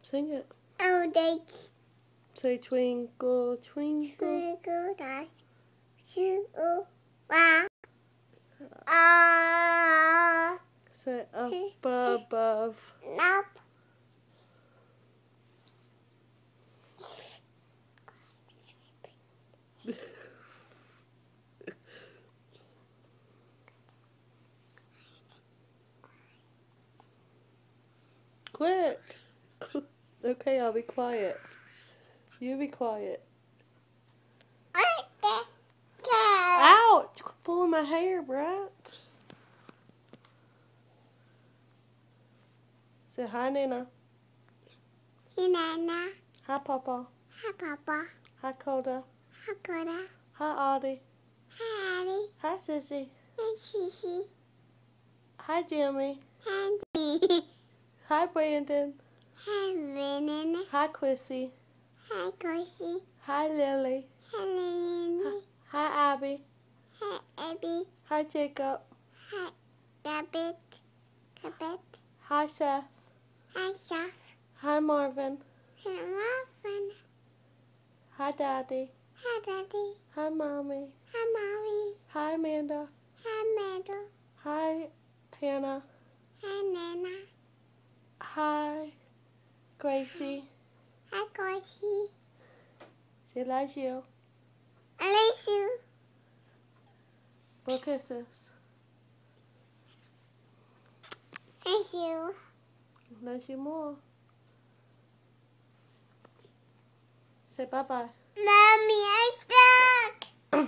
Sing it. Oh, they Say twinkle, twinkle. twinkle does shoe wow. Ah, Say up above. up. Quit. Okay, I'll be quiet. You be quiet. Ouch! Quit pulling my hair, Brat. Say hi, Nana. Hi, Nana. Hi, Papa. Hi, Papa. Hi, Coda. Hi, Coda. Hi, Audie. Hi, Addie. Hi, Sissy. Hi, Sissy. Hi, Jimmy. Hi, Dee. Hi, Brandon. Hi, Brennan. Hi, Quissy. Hi, Corsey. Hi, Lily. Hi, Lily. Hi, Abby. Hi, Abby. Hi, Jacob. Hi, Dabbit. Dabbit. Hi, Seth. Hi, Chef. Hi, Marvin. Hi, Muffin. Hi, Daddy. Hi, Daddy. Hi, Mommy. Hi, Mommy. Hi, Amanda. Hi, Meadow. Hi, Hannah. Hi, Nana. Hi, Gracie. Hi, Corsey. She loves you. I love you. Blow kisses. I love you. Loves you more. Say bye-bye. Mommy, I stuck.